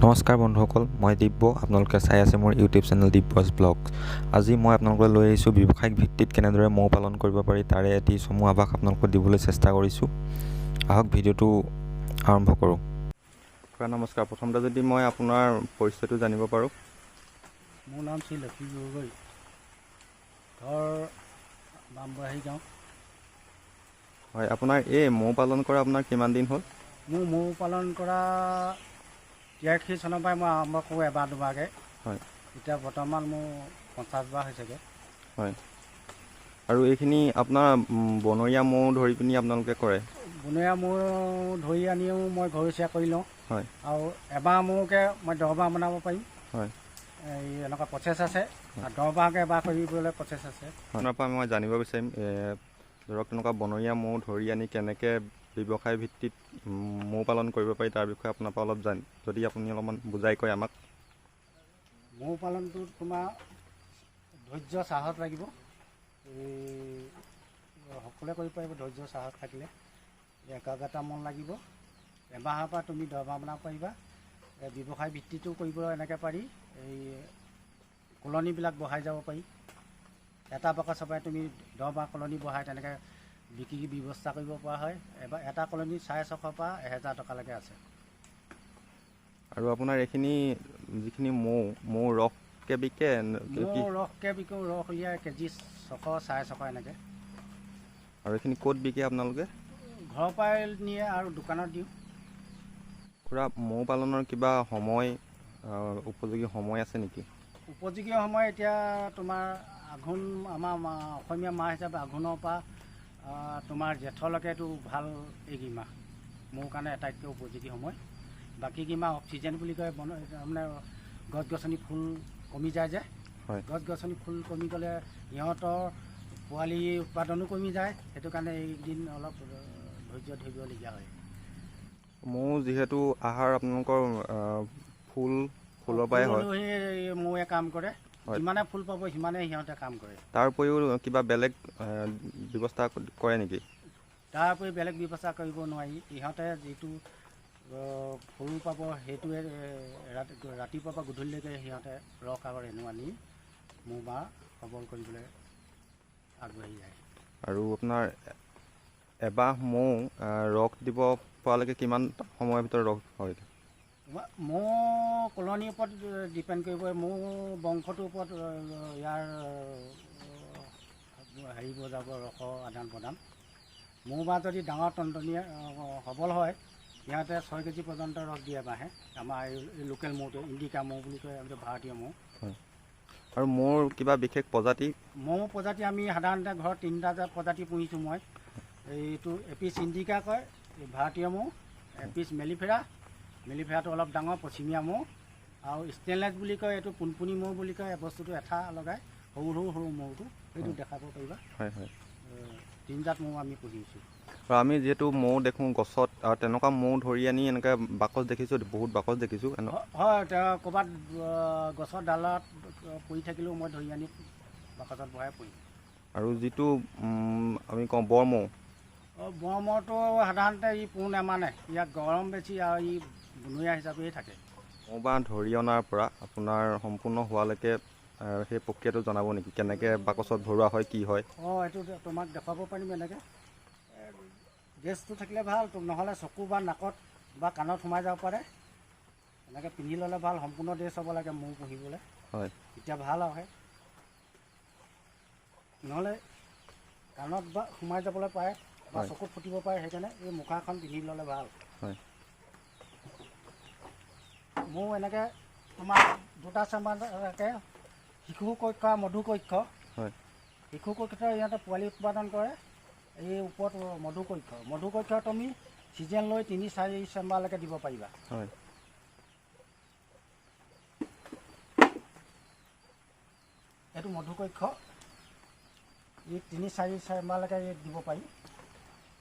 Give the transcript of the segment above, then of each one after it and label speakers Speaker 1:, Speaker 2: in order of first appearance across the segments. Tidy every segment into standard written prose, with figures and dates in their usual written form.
Speaker 1: নমস্কাৰ বন্ধুসকল, মই দিব্য। আপোনালোকে চাই আছে মোৰ ইউটিউব চেনেল দিব্যজ ব্লগ। আজি মই আপোনালোকক লৈ আহিছোঁ ব্যৱসায়িক ভিত্তিত কেনেদৰে মৌ পালন কৰিব পাৰি তাৰে এটি চমু আভাস আপোনালোকক দিবলৈ চেষ্টা কৰিছোঁ। আহক ভিডিঅ'টো আৰম্ভ কৰোঁ। নমস্কাৰ। প্ৰথমতে যদি মই আপোনাৰ পৰিচয়টো জানিব পাৰোঁ।
Speaker 2: মোৰ নাম শ্ৰী লক্ষী গগৈ, ঘৰ বামবাহী গাঁও।
Speaker 1: হয়, আপোনাৰ এই মৌ পালন কৰা আপোনাৰ কিমান দিন হ'ল?
Speaker 2: মোৰ মৌ পালন কৰা 83 চনৰ পৰাই মই আৰম্ভ কৰোঁ, এবাৰ দুবাৰকৈ।
Speaker 1: হয়,
Speaker 2: এতিয়া বৰ্তমান মোৰ 50 বাৰ হৈছেগৈ।
Speaker 1: হয়, আৰু এইখিনি আপোনাৰ বনৰীয়া মৌ ধৰি পিনি আপোনালোকে কৰে?
Speaker 2: বনৰীয়া মৌ ধৰি আনিও মই ঘৰচীয়া কৰি লওঁ।
Speaker 1: হয়,
Speaker 2: আৰু এবাৰ মৌকে মই 10 বাৰ বনাব পাৰিম।
Speaker 1: হয়,
Speaker 2: এই এনেকুৱা প্ৰচেছ আছে, আৰু 10 বাৰকৈ এবাৰ কৰিবলৈ প্ৰচেছ আছে।
Speaker 1: আপোনাৰ পৰা মই জানিব বিচাৰিম, ধৰক তেনেকুৱা বনৰীয়া মৌ ধৰি আনি কেনেকৈ ব্যৱসায় ভিত্তিত মৌ পালন কৰিব পাৰি তাৰ বিষয়ে আপোনাৰ পৰা অলপ যদি আপুনি অলপমান বুজাই কয় আমাক।
Speaker 2: মৌ পালনটোত তোমাৰ ধৈৰ্য সাহস লাগিব। সকলোৱে কৰিব পাৰিব ধৈৰ্য সাহস থাকিলে। একাগ্ৰতা মন লাগিব। এবাৰৰ পৰা তুমি 10 বাৰ বনাব পাৰিবা। ব্যৱসায় ভিত্তিটো কৰিব এনেকৈ পাৰি। এই কলনীবিলাক বঢ়াই যাব পাৰি। এটা বাকচৰ পৰাই তুমি 10 বাৰ কলনী বঢ়াই তেনেকৈ বিক্ৰী ব্যৱস্থা কৰিব পৰা হয়। এবাৰ এটা কলনী 650 পৰা 1000 টকালৈকে আছে।
Speaker 1: আৰু আপোনাৰ এইখিনি যিখিনি মৌ ৰসকৈ বিকে?
Speaker 2: মৌ ৰসকৈ বিকোঁ, ৰস উলিয়াই কেজি 600, 650 এনেকৈ।
Speaker 1: আৰু এইখিনি ক'ত বিকে আপোনালোকে?
Speaker 2: ঘৰৰ পৰাই নিয়ে আৰু দোকানত দিওঁ।
Speaker 1: খুৰা, মৌ পালনৰ কিবা সময় উপযোগী সময় আছে নেকি?
Speaker 2: উপযোগী সময় এতিয়া তোমাৰ আঘোণ, আমাৰ অসমীয়া মাহ হিচাপে আঘোণৰ পৰা তোমাৰ জেঠলৈকে এইটো ভাল। এই মাহ মোৰ কাৰণে আটাইতকৈ উপযোগী সময়। বাকী কিমাহ অফ চিজন বুলি কয়, তাৰমানে গছ গছনি ফুল কমি যায় যে।
Speaker 1: হয়,
Speaker 2: গছ গছনি ফুল কমি গ'লে সিহঁতৰ পোৱালি উৎপাদনো কমি যায়। সেইটো কাৰণে এইদিন অলপ ধৈৰ্য ধৰিবলগীয়া হয়।
Speaker 1: মৌ যিহেতু আহাৰ আপোনালোকৰ ফুলৰ পৰাই হয়।
Speaker 2: মৌয়ে কাম কৰে।
Speaker 1: হয়,
Speaker 2: যিমানে ফুল পাব সিমানে সিহঁতে কাম কৰে।
Speaker 1: তাৰ উপৰিও কিবা বেলেগ ব্যৱস্থা কৰে নেকি?
Speaker 2: তাৰ উপৰি বেলেগ ব্যৱস্থা কৰিব নোৱাৰি। ইহঁতে যিটো ফুল পাব সেইটোৱে ৰাতিপুৱাৰ পৰা গধূলিলৈকে সিহঁতে ৰস আৰু ৰেণু আনি মৌ বাহ সবল কৰিবলৈ আগবাঢ়ি যায়।
Speaker 1: আৰু আপোনাৰ এবাহ মৌ ৰস দিব পৰালৈকে কিমান সময়ৰ ভিতৰত ৰস হয়?
Speaker 2: মৌ কলনীৰ ওপৰত ডিপেণ্ড কৰিব। মৌ বংশটোৰ ওপৰত ইয়াৰ হেৰি যাব, ৰসৰ আদান প্ৰদান। মৌ বাহ যদি ডাঙৰ টনটনীয়া সবল হয়, সিহঁতে 6 কেজি পৰ্যন্ত ৰস দিয়ে এবাহে। আমাৰ এই লোকেল মৌটো ইণ্ডিকা মৌ বুলি কয়, ভাৰতীয় মৌ।
Speaker 1: হয়, আৰু মৌৰ কিবা বিশেষ প্ৰজাতি?
Speaker 2: মৌ প্ৰজাতি আমি সাধাৰণতে ঘৰত 3টা প্ৰজাতি পুহিছোঁ মই। এইটো এপিচ ইণ্ডিকা কয়, ভাৰতীয় মৌ। এপিচ মেলিফেৰাটো অলপ ডাঙৰ, পশ্চিমীয়া মৌ। আৰু ষ্টেইনলেছ বুলি কয়, এইটো পোনপুনি মৌ বুলি কয়। বস্তুটো এঠা লগাই সৰু মৌটো, সেইটো দেখাব পাৰিবা।
Speaker 1: হয়, হয়,
Speaker 2: 3জাত মৌ আমি পুহিছোঁ।
Speaker 1: আৰু আমি যিহেতু মৌ দেখোঁ গছত, আৰু তেনেকুৱা মৌ ধৰি আনি এনেকৈ বাকচ দেখিছোঁ, বহুত বাকচ দেখিছোঁ।
Speaker 2: হয়, ক'ৰবাত গছৰ ডালত পৰি থাকিলেও মই ধৰি আনি বাকচত ভৰাই পৰিম।
Speaker 1: আৰু যিটো আমি কওঁ বৰ মৌ,
Speaker 2: বৰ মৌটো সাধাৰণতে ই পোহ নেমানে। ইয়াক গৰম বেছি আৰু ই বনৰীয়া হিচাপেই থাকে।
Speaker 1: মৌ বাহ ধৰি অনাৰ পৰা আপোনাৰ সম্পূৰ্ণ হোৱালৈকে সেই প্ৰক্ৰিয়াটো জনাব নেকি? কেনেকৈ বাকচত ভৰোৱা হয়, কি হয়?
Speaker 2: এইটো তোমাক দেখুৱাব পাৰিম। এনেকৈ ড্ৰেছটো থাকিলে ভাল, নহ'লে চকু বা নাকত বা কাণত সোমাই যাব পাৰে। এনেকৈ পিন্ধি ল'লে ভাল। সম্পূৰ্ণ ড্ৰেছ হ'ব লাগে মৌ পুহিবলৈ।
Speaker 1: হয়,
Speaker 2: এতিয়া ভাল আহে। নহ'লে কাণত বা সোমাই যাবলৈ পাৰে বা চকুত ফুটিব পাৰে। সেইকাৰণে এই মুখাখন পিন্ধি ল'লে ভাল।
Speaker 1: হয়,
Speaker 2: মৌ এনেকৈ তোমাৰ 2টা চেম্বাৰ থাকে, শিশু কক্ষ আৰু মধু কক্ষ।
Speaker 1: হয়,
Speaker 2: শিশু কক্ষত ইহঁতে পোৱালি উৎপাদন কৰে। এই ওপৰত মধু কক্ষ তুমি ছিজন লৈ 3-4 চেম্বাৰলৈকে দিব পাৰিবা।
Speaker 1: হয়,
Speaker 2: এইটো মধু কক্ষ, ই 3-4 চেম্বাৰলৈকে দিব পাৰি।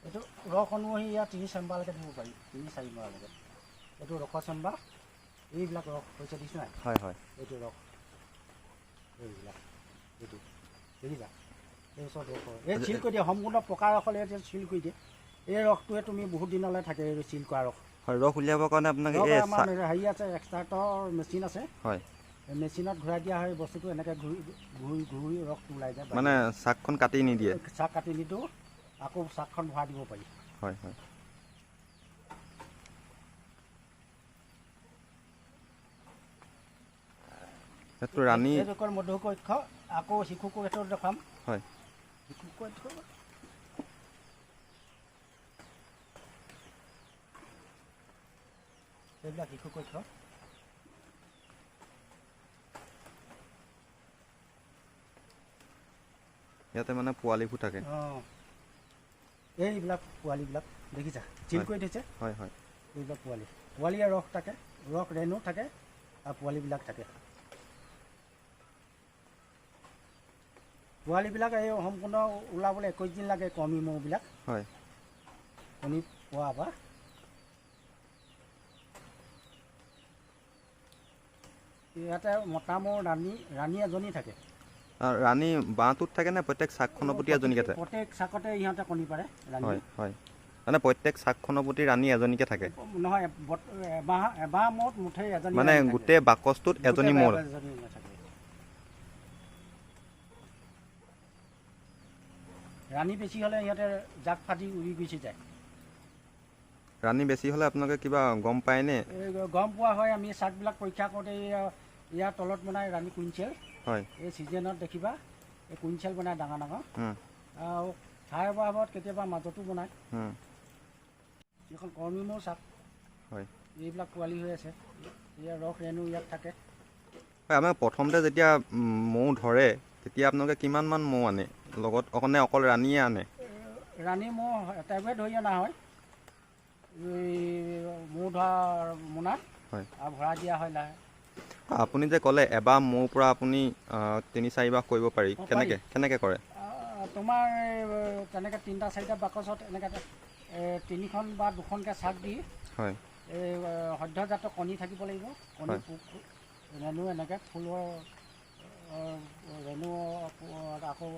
Speaker 2: এইটো ৰস অনুসৰি ইয়াত 3 চেম্বাৰলৈকে দিব পাৰি, 3-4 বাৰলৈকে। এইটো ৰসৰ চেম্বাৰ। এইবিলাক ৰস হৈছে দিছোঁ নাই?
Speaker 1: হয়, হয়,
Speaker 2: এইটো ৰস, এইবিলাক এইটো দেখিছা? এই ওচৰত ৰস, এই চিল কৰি দিয়ে। সম্পূৰ্ণ পকা ৰস হ'লে এতিয়া চিল কৰি দিয়ে। এই ৰসটোৱে তুমি বহুত দিনলৈ থাকে, এই চিল কৰা ৰস।
Speaker 1: হয় ৰস উলিয়াবৰ কাৰণে আপোনাক
Speaker 2: ৰস
Speaker 1: এই
Speaker 2: আমাৰ হেৰি আছে, এক্সট্ৰাক্টৰ মেচিন আছে।
Speaker 1: হয়
Speaker 2: এই মেচিনত ঘূৰাই দিয়া হয়, বস্তুটো এনেকৈ ঘূৰি ৰসটো ওলাই যায়।
Speaker 1: মানে চাকখন কাটি নিদিয়ে?
Speaker 2: চাক কাটি নিদিওঁ, আকৌ চাকখন ভৰাই দিব পাৰি।
Speaker 1: হয় হয়। এইটো ৰাণী
Speaker 2: এইজোকৰ মধুকক্ষ, আকৌ শিশু কক্ষ দেখাম।
Speaker 1: হয়
Speaker 2: শিশু কক্ষ এইবিলাক শিশু কক্ষ।
Speaker 1: ইয়াতে মানে পোৱালিবোৰ থাকে?
Speaker 2: অঁ, এইবিলাক পোৱালিবিলাক দেখিছা চিল কৰি থৈছে?
Speaker 1: হয় হয়।
Speaker 2: এইবিলাক পোৱালীয়ে ৰস থাকে, ৰস ৰেণু থাকে আৰু পোৱালিবিলাক থাকে। পোৱালিবিলাক এই সম্পূৰ্ণ ওলাবলৈ 21 দিন লাগে, কণী মৌবিলাক।
Speaker 1: হয়।
Speaker 2: কণী পোৱাৰ পৰা ইয়াতে মতা মৌ ৰাণী এজনী থাকে।
Speaker 1: ৰাণী বাঁহটোত থাকে নে প্ৰত্যেক চাকখনৰ প্ৰতি এজনীকে থাকে?
Speaker 2: প্ৰত্যেক চাকতে ইহঁতে কণী পাৰে ৰাণী।
Speaker 1: হয় হয়, মানে প্ৰত্যেক চাকখনৰ প্ৰতি ৰাণী এজনীকে থাকে?
Speaker 2: নহয়, এবাহ মৌত মুঠেই এজনী
Speaker 1: মানে গোটেই বাকচটোত এজনী মৌ?
Speaker 2: ৰাণী বেছি হ'লে সিহঁতে জাক ফাটি উৰি গুচি যায়।
Speaker 1: ৰাণী বেছি হ'লে আপোনালোকে কিবা গম পায়নে?
Speaker 2: গম পোৱা হয়, আমি চাকবিলাক পৰীক্ষা কৰোঁতে ইয়াৰ তলত বনাই ৰাণী কুইণ্টেল। হয়, এই ছিজনত দেখিবা এই কুইণ্টেল বনাই ডাঙৰ ডাঙৰ। আৰু ঠাইৰ অভাৱত কেতিয়াবা মাজতো বনায়। এখন কৰ্মী মৌ চাক। হয়, এইবিলাক পোৱালি হৈ আছে। ইয়াৰ ৰস ৰেণু ইয়াত থাকে।
Speaker 1: হয়, আমাৰ প্ৰথমতে যেতিয়া মৌ ধৰে তেতিয়া আপোনালোকে কিমানমান মৌ আনে লগত? অকল ৰাণীয়ে আনে?
Speaker 2: ৰাণী মৌ এটাইবোৰে ধৰি অনা হয়, মৌ ধৰা মোনাত। হয়, আৰু ভৰাই দিয়া হয় লাহে।
Speaker 1: আপুনি যে ক'লে এবাৰ মৌৰ পৰা আপুনি ৩-৪ কৰিব পাৰি, কেনেকৈ কৰে?
Speaker 2: তোমাৰ তেনেকৈ 3-4টা বাকচত এনেকৈ 3খন বা 2খনকৈ চাক দি, হয়, এই সদ্যজাত কণী থাকিব লাগিব। কণী ৰেণু এনেকৈ ফুলৰ ৰেণু, আকৌ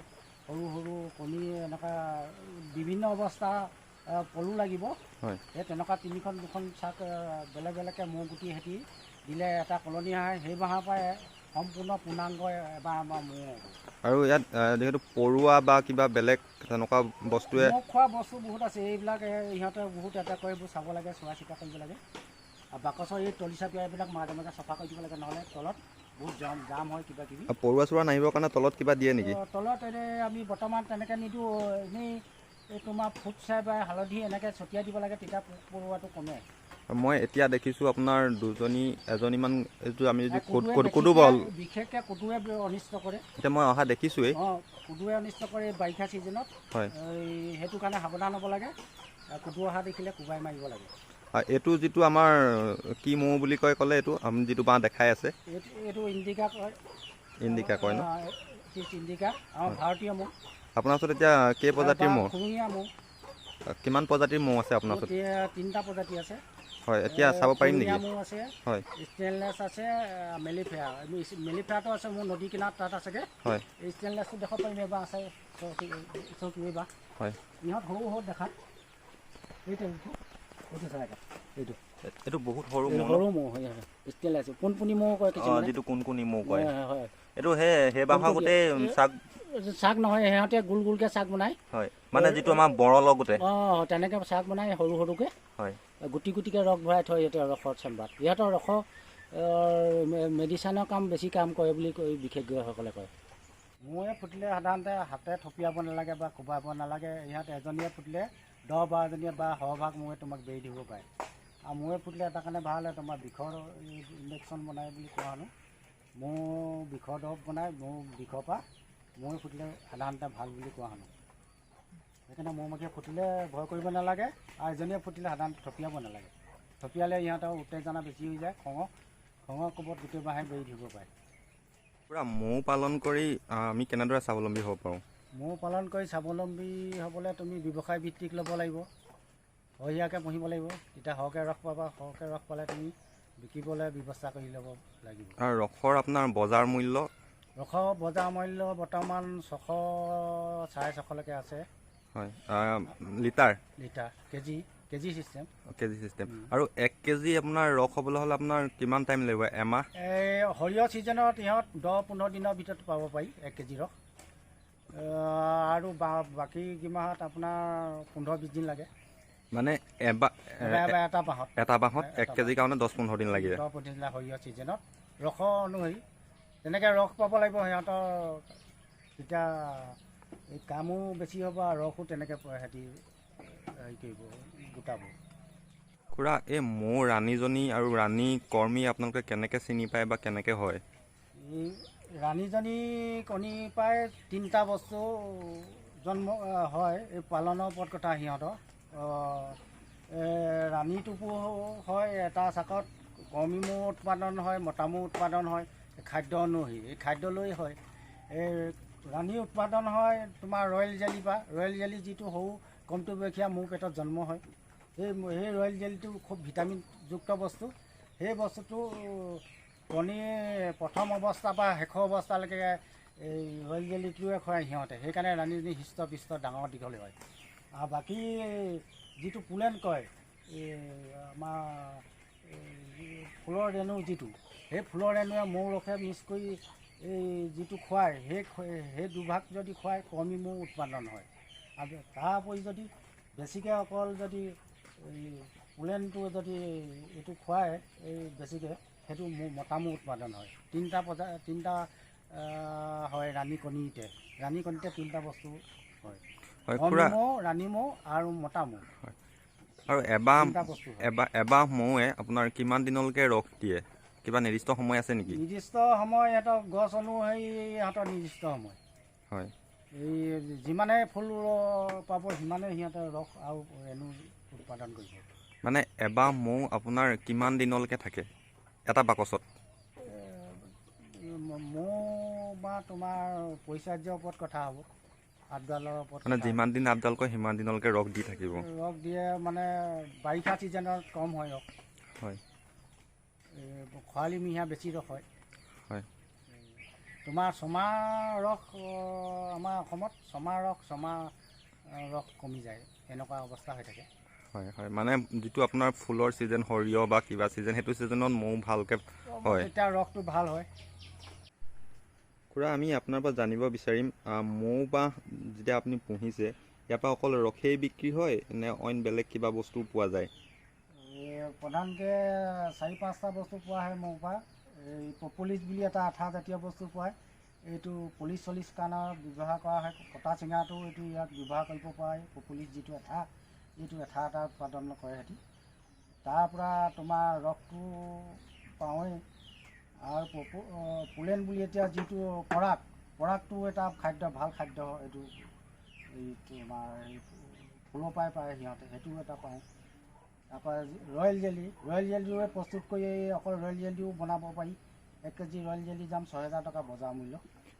Speaker 2: সৰু সৰু কণী এনেকুৱা বিভিন্ন অৱস্থা পলু লাগিব। হয়, এই তেনেকুৱা 3খন-2খন চাক বেলেগ বেলেগকৈ মৌ গুটি সেটি দিলে এটা কলনি হয়। সেই বাঁহৰ পৰাই সম্পূৰ্ণ পূৰ্ণাংগ এবাৰ আমাৰ মৌ। আৰু
Speaker 1: ইয়াত যিহেতু পৰুৱা বা কিবা বেলেগ তেনেকুৱা বস্তুৱে
Speaker 2: মৌ খোৱা বস্তু বহুত আছে। এইবিলাক ইহঁতে বহুত এটেক কৰে, এইবোৰ চাব লাগে, চোৱা চিতা কৰিব লাগে। আৰু বাকচৰ এই তলি চাপিয়াবিলাক মাজে মাজে চফা কৰি দিব লাগে, নহ'লে তলত বহুত জাম হয় কিবা কিবি।
Speaker 1: পৰুৱা চৰুৱা নাহিবৰ কাৰণে তলত কিবা দিয়ে নেকি?
Speaker 2: তলত এনেই আমি বৰ্তমান তেনেকৈ নিদিওঁ, এনেই এই তোমাৰ ফুট চাই বা হালধি এনেকৈ ছটিয়াই দিব লাগে, তেতিয়া পৰুৱাটো কমে।
Speaker 1: মই এতিয়া দেখিছোঁ আপোনাৰ এজনীমান, এইটো আমি যদি কুদু বল
Speaker 2: বিশেষকৈ কুদুৱে অনিষ্ট কৰে।
Speaker 1: এতিয়া মই অহা দেখিছোঁৱেই।
Speaker 2: অঁ, কুদুৱে অনিষ্ট কৰে এই বাৰিষা ছিজনত। হয়, সেইটো কাৰণে সাৱধান হ'ব লাগে। কুদু অহা দেখিলে কোবাই মাৰিব লাগে।
Speaker 1: এইটো যিটো আমাৰ কি মৌ বুলি ক'লে এইটো আমি যিটো বাঁহ দেখাই আছে?
Speaker 2: এইটো ইণ্ডিকা কয়।
Speaker 1: ইণ্ডিকা কয় ন?
Speaker 2: ইণ্ডিকা আমাৰ ভাৰতীয় মৌ।
Speaker 1: আপোনাৰ ওচৰত এতিয়া কেই প্ৰজাতিৰ মৌ?
Speaker 2: খুৰুঙীয়া মৌ।
Speaker 1: কিমান প্ৰজাতিৰ মৌ আছে আপোনাৰ ওচৰত?
Speaker 2: 3টা প্ৰজাতি আছে।
Speaker 1: হয়, এতিয়া চাব পাৰিম নেকি?
Speaker 2: মৌ আছে,
Speaker 1: হয়,
Speaker 2: ষ্টেইনলেছ আছে, মেলিফেয়াৰ। মেলিফেয়াৰটো আছে মোৰ নদী কিনাৰত, তাত আছেগৈ। হয়, ষ্টেইনলেছটো দেখাব পাৰিম, এইবাৰ আছে এইবাৰ। হয়, ইহঁত সৰু সৰু দেখাত। এইটো বহুত সৰু মৌ হয়। ষ্টেইনলেছ কোনকুনি মৌ কয় কিছুমানে।
Speaker 1: যিটো কোনকুনি মৌ কয়। হয়, এইটো সেই বাঁহৰ গোটেই
Speaker 2: চাক নহয়, সিহঁতে গোল গোলকৈ চাক বনায়।
Speaker 1: হয়, মানে যিটো আমাৰ বৰলৰ গোটেই।
Speaker 2: অঁ, তেনেকৈ চাক বনায় সৰু সৰুকৈ। হয়, গুটি গুটিকৈ ৰস ভৰাই থয় সিহঁতে ৰসৰ চেম্বাৰত। ইহঁতৰ ৰসৰ মেডিচিনৰ বেছি কাম কৰে বুলি বিশেষজ্ঞসকলে কয়। মৌৱে ফুটিলে সাধাৰণতে হাতে থপিয়াব নালাগে বা কোবাব নালাগে। ইহঁত এজনীয়ে ফুটিলে 10-12জনীয়ে বা সৰহভাগ মৌৱে তোমাক বেৰি দিব পাৰে। আৰু মৌৱে ফুটিলে এটা কাৰণে ভাল হয়, তোমাৰ বিষৰ ইনজেকশ্যন বনাই বুলি কোৱা শুনো। মৌ বিষৰ দৰৱ বনায়, বিষৰ পৰা মৌৱে ফুটিলে সাধাৰণতে ভাল বুলি কোৱা শুনো। সেইকাৰণে মৌমাখিয়ে ফুটিলে ভয় কৰিব নালাগে। আৰু এজনীয়ে ফুটিলে সাধাৰণতে থপিয়াব নালাগে। থপিয়ালে ইহঁতৰ উত্তেজনা বেছি হৈ যায়, খঙৰ কোবত গোটেই বাঁহে বেৰি দিব পাৰে।
Speaker 1: পূৰা মৌ পালন কৰি আমি কেনেদৰে স্বাৱলম্বী হ'ব পাৰোঁ?
Speaker 2: মৌ পালন কৰি স্বাৱলম্বী হ'বলৈ তুমি ব্যৱসায় ভিত্তিক ল'ব লাগিব, সৰহীয়াকৈ পুহিব লাগিব। তেতিয়া সৰহকৈ ৰস পাবা, সৰহকৈ ৰস পালে তুমি বিকিবলৈ ব্যৱস্থা কৰি ল'ব লাগিব।
Speaker 1: আৰু ৰসৰ আপোনাৰ বজাৰ মূল্য?
Speaker 2: ৰসৰ বজাৰ মূল্য বৰ্তমান 600-650লৈকে আছে।
Speaker 1: হয়, litre
Speaker 2: KG KG system.
Speaker 1: KG system. আৰু 1 কেজি আপোনাৰ ৰস হ'বলৈ হ'লে আপোনাৰ কিমান টাইম লাগিব? এমাহ?
Speaker 2: এই সৰিয়হ ছিজনত ইহঁত 10-15 দিনৰ ভিতৰত পাব পাৰি 1 কেজি ৰস। আৰু বাকী কিমাহত আপোনাৰ 15-20 দিন লাগে।
Speaker 1: মানে
Speaker 2: এটা বাঁহত
Speaker 1: এটা বাঁহত 1 কেজিৰ কাৰণে 10-15 দিন লাগি যায়।
Speaker 2: 10-15 দিন সৰিয়হ ছিজনত ৰসৰ অনুসৰি তেনেকৈ ৰস পাব লাগিব সিহঁতৰ। তেতিয়া এই কামো বেছি হ'ব আৰু ৰসো তেনেকৈ সিহঁতি হেৰি কৰিব, গোটাব।
Speaker 1: খুৰা, এই মৌ ৰাণীজনী আৰু ৰাণী কৰ্মী আপোনালোকে কেনেকৈ চিনি পায় বা কেনেকৈ হয়?
Speaker 2: এই ৰাণীজনী কণী প্ৰায় 3টা বস্তু জন্ম হয়। এই পালনৰ ওপৰত কথা সিহঁতৰ। ৰাণীটোপো হয় এটা চাকত, কৰ্মী মৌ উৎপাদন হয়, মতা মৌ উৎপাদন হয় খাদ্য অনুসৰি। এই খাদ্য লৈ হয়। এই ৰাণী উৎপাদন হয় তোমাৰ ৰয়েল জেলি বা ৰয়েল জেলি, যিটো সৰু কমটো বয়সীয়া মৌ পেটত জন্ম হয়। সেই ৰয়েল জেলিটো খুব ভিটামিনযুক্ত বস্তু। সেই বস্তুটো কণী প্ৰথম অৱস্থাৰ পৰা শেষৰ অৱস্থালৈকে এই ৰয়েল জেলিটোৱে খুৱায় সিহঁতে। সেইকাৰণে ৰাণীজনী হৃষ্টপুষ্ট ডাঙৰ দীঘল হয়। আৰু বাকী যিটো পুলেন কয়, এই আমাৰ ফুলৰ ৰেণু যিটো, সেই ফুলৰ ৰেণুৱে মৌ ৰসে মিক্স কৰি এই যিটো খুৱায়, সেই দুভাগ যদি খুৱায় কৰ্মী মৌ উৎপাদন হয়। আৰু তাৰ উপৰি যদি বেছিকৈ অকল যদি এই পুলেনটো যদি এইটো খুৱায় এই বেছিকৈ, সেইটো মতা মৌ উৎপাদন হয়। 3টা হয় ৰাণী কণীতে। ৰাণী কণীতে 3টা বস্তু হয়, কৰ্মী মৌ, ৰাণী মৌ আৰু মতা মৌ।
Speaker 1: আৰু
Speaker 2: 3টা বস্তু হয়।
Speaker 1: এবাহ মৌৱে আপোনাৰ কিমান দিনলৈকে ৰস দিয়ে? কিবা নিৰ্দিষ্ট সময় আছে নেকি?
Speaker 2: নিৰ্দিষ্ট সময় সিহঁতৰ গছ অনুসৰি সিহঁতৰ নিৰ্দিষ্ট সময়।
Speaker 1: হয়।
Speaker 2: এই যিমানে ফুল পাব সিমানে সিহঁতে ৰস আৰু ৰেণু উৎপাদন কৰিব।
Speaker 1: মানে এবাহ মৌ আপোনাৰ কিমান দিনলৈকে থাকে এটা বাকচত?
Speaker 2: মৌ বা তোমাৰ পৰিচৰ্যাৰ ওপৰত কথা হ'ব, আপডালৰ ওপৰত।
Speaker 1: মানে যিমান দিন আপডাল কৰে সিমান দিনলৈকে ৰস দি থাকিব?
Speaker 2: ৰস দিয়ে মানে বাৰিষা ছিজনত কম হয় ৰস।
Speaker 1: হয়।
Speaker 2: খৰালি মহীয়া বেছি ৰস হয়।
Speaker 1: হয়।
Speaker 2: তোমাৰ ছমাহ ৰস আমাৰ অসমত ছমাহ ৰস কমি যায়, এনেকুৱা অৱস্থা হৈ থাকে।
Speaker 1: হয় হয়, মানে যিটো আপোনাৰ ফুলৰ ছিজন, সৰিয়হ বা কিবা ছিজন, সেইটো ছিজনত মৌ ভালকৈ হয়,
Speaker 2: তেতিয়া ৰসটো ভাল হয়।
Speaker 1: খুৰা, আমি আপোনাৰ পৰা জানিব বিচাৰিম, মৌ বাঁহ যেতিয়া আপুনি পুহিছে, ইয়াৰ পৰা অকল ৰসেই বিক্ৰী হয় নে অইন বেলেগ কিবা বস্তু পোৱা যায়?
Speaker 2: প্ৰধানকৈ 4-5টা বস্তু পোৱা হয় মৌৰ পৰা। এই পপুলিছ বুলি এটা আঠা জাতীয় বস্তু পোৱা হয়। এইটো পুলিচ কাৰণত ব্যৱহাৰ কৰা হয়। কটা চিঙাটো এইটো ইয়াত ব্যৱহাৰ কৰিব পৰা হয়। পপুলিছ যিটো আঠা, এইটো আঠা এটা উৎপাদন কৰে সিহঁতি। তাৰ পৰা তোমাৰ ৰসটো পাওঁৱেই। আৰু পুলেন বুলি এতিয়া যিটো পৰাগটো এটা খাদ্য, ভাল খাদ্য। এইটো আমাৰ ফুলৰ পৰাই পায় সিহঁতে, সেইটোও এটা পাওঁ। তাৰপৰা ৰয়েল জেলিও প্ৰস্তুত কৰি অকল ৰয়েল জেলিও বনাব পাৰি। 1 কেজি ৰয়েল জেলিৰ দাম 6,000 টকা বজাৰ মূল্য।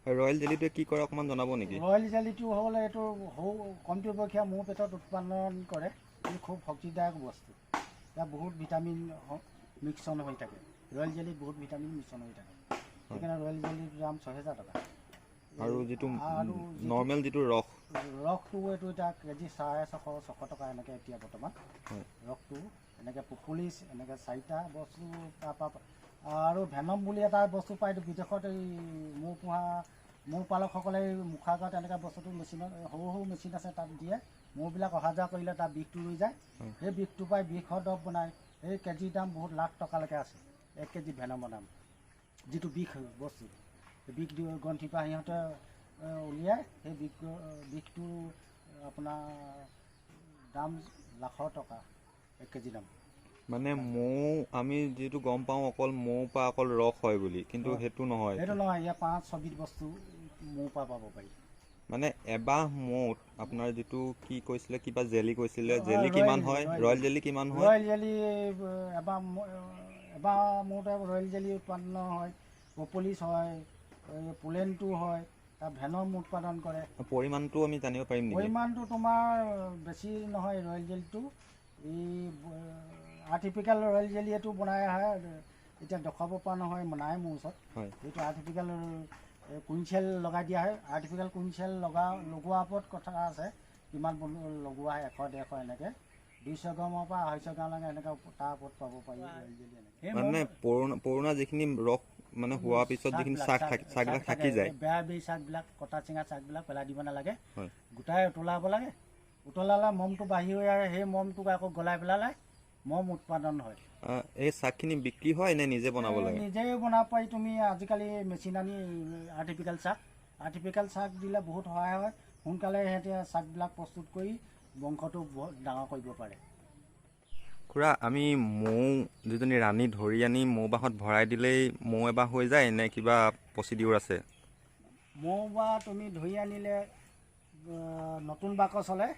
Speaker 1: ৰয়েল জেলিটোৱে কি কৰে অকণমান জনাব নেকি?
Speaker 2: ৰয়েল জেলিটো হ'ল এইটো সৰু কমটি বয়সীয়া মৌ পেটত উৎপাদন কৰে। ই খুব শক্তিদায়ক বস্তু। ইয়াত বহুত ভিটামিন মিশ্ৰণ হৈ থাকে। ৰয়েল জেলিত বহুত ভিটামিন মিশ্ৰণ হৈ থাকে। সেইকাৰণে ৰয়েল জেলিৰ দাম 6,000 টকা।
Speaker 1: আৰু যিটো নৰ্মেল যিটো
Speaker 2: ৰসটো এইটো এতিয়া কেজি 650-600 টকা এনেকৈ এতিয়া বৰ্তমান। ৰসটো এনেকৈ পপুলিছ এনেকৈ 4টা বস্তু তাৰপৰা। আৰু ভেনম বুলি এটা বস্তু পায়, এইটো বিদেশত এই মৌ পালকসকলে মুখৰ আগত এনেকৈ বস্তুটো মেচিনত সৰু মেচিন আছে, তাত দিয়ে। মৌবিলাক অহা যোৱা কৰিলে তাৰ বিষটো ৰৈ যায়। সেই বিষটো পাই বিষৰ দৰৱ বনায়। সেই কেজিৰ দাম বহুত লাখ টকালৈকে আছে। 1 কেজি ভেনমৰ দাম, যিটো বিষ বস্তু, বিষ গ্ৰন্থিৰ পৰা সিহঁতে উলিয়াই। সেই বিষটো আপোনাৰ দাম লাখৰ টকা 1 কেজি দাম।
Speaker 1: মানে মৌ আমি যিটো গম পাওঁ অকল মৌৰ পৰা অকল ৰস হয় বুলি, কিন্তু সেইটো নহয়।
Speaker 2: সেইটো নহয়, ইয়াৰ 5-6বিধ বস্তু মৌৰ পৰা পাব পাৰি।
Speaker 1: মানে এবাহ মৌত আপোনাৰ যিটো কি কৈছিলে, কিবা জেলি কৈছিলে, জেলি কিমান হয়? ৰয়েল জেলি কিমান হয়?
Speaker 2: ৰয়েল জেলি এবাহ মৌতে ৰয়েল জেলি উৎপন্ন হয়, পপুলিছ হয়, পুলেনটো হয়, তাৰ ভেনম উৎপাদন কৰে।
Speaker 1: পৰিমাণটো আমি জানিব পাৰিম নেকি?
Speaker 2: পৰিমাণটো তোমাৰ বেছি নহয়। ৰয়েল জেলিটো এই আৰ্টিফিচিয়েল ৰয়েল জেলি এইটো বনাই আহে। এতিয়া দেখুৱাব পৰা নহয়, নাই মোৰ ওচৰত। এইটো আৰ্টিফিচিয়েল কুইঞ্চেল লগাই দিয়া হয়। আৰ্টিফিচিয়েল কুইঞ্চেল লগোৱাৰ ওপৰত কথা আছে, কিমান লগোৱা হয়, 100-150 এনেকৈ 200 গ্ৰামৰ পৰা 250 গ্ৰামলৈকে এনেকৈ তাৰ ওপৰত পাব পাৰি জেলি এনেকৈ। সেই
Speaker 1: মানে পুৰণা যিখিনি ৰস মানে হোৱাৰ পিছত যিখিনি চাকবিলাক থাকি যায়,
Speaker 2: বেয়া বেৰি চাকবিলাক, কটা চিঙা চাকবিলাক পেলাই দিব নালাগে,
Speaker 1: হয়
Speaker 2: গোটাই উতলাব লাগে। উতলালে মমটো বাঢ়ি হৈ আহে, সেই মমটোক আকৌ গলাই পেলালে মম উৎপাদন হয়।
Speaker 1: এই চাকখিনি বিক্ৰী হয় নে নিজে বনাব লাগে?
Speaker 2: নিজেই বনাব পাৰি। তুমি আজিকালি মেচিন আনি আৰ্টিফিচিয়েল চাক দিলে বহুত সহায় হয়। সোনকালে সিহঁতে চাকবিলাক প্ৰস্তুত কৰি বংশটো বহুত ডাঙৰ কৰিব পাৰে।
Speaker 1: খুৰা, আমি মৌ যিজনী ৰাণী ধৰি আনি মৌ বাহত ভৰাই দিলেই মৌ এবাহ হৈ যায় নে কিবা প্ৰচিডিউৰ আছে?
Speaker 2: মৌ বা তুমি ধৰি আনিলে নতুন বাকচ হ'লে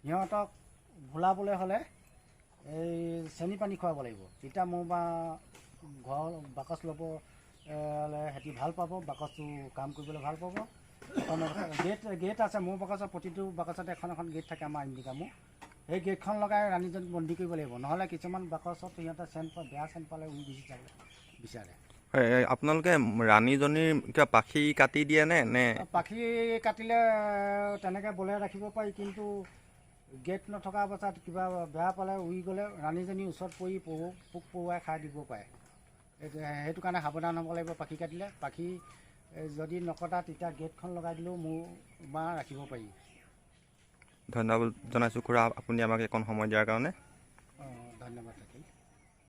Speaker 2: সিহঁতক ভোলাবলৈ হ'লে এই চেনি পানী খুৱাব লাগিব। তেতিয়া মৌ বা ঘৰ বাকচ ল'ব সিহঁতি ভাল পাব, বাকচটো কাম কৰিবলৈ ভাল পাব। গেট আছে মৌ বাকচৰ, প্ৰতিটো বাকচতে এখন এখন গেট থাকে আমাৰ ইণ্ডিকা মৌ। সেই গেটখন লগাই ৰাণীজনী বন্দী কৰিব লাগিব, নহ'লে কিছুমান বাকচত সিহঁতে বেয়া চেণ্ট পালে উৰি গুচি যাব বিচাৰে।
Speaker 1: আপোনালোকে ৰাণীজনীৰ কিবা পাখি কাটি দিয়ে নে?
Speaker 2: পাখি কাটিলে তেনেকৈ বলে ৰাখিব পাৰি, কিন্তু গেট নথকা অৱস্থাত কিবা বেয়া পালে উৰি গ'লে ৰাণীজনীৰ ওচৰত পৰি পোক পৰুৱাই খাই দিব পাৰে। সেইটো কাৰণে সাৱধান হ'ব লাগিব। পাখি কাটিলে পাখি যদি নকটা তেতিয়া গেটখন লগাই দিলেও মৌ বাহ ৰাখিব পাৰি।
Speaker 1: ধন্যবাদ জনাইছোঁ খুৰা, আপুনি আমাক একণ সময় দিয়াৰ কাৰণে।
Speaker 2: ধন্যবাদ থাকিল।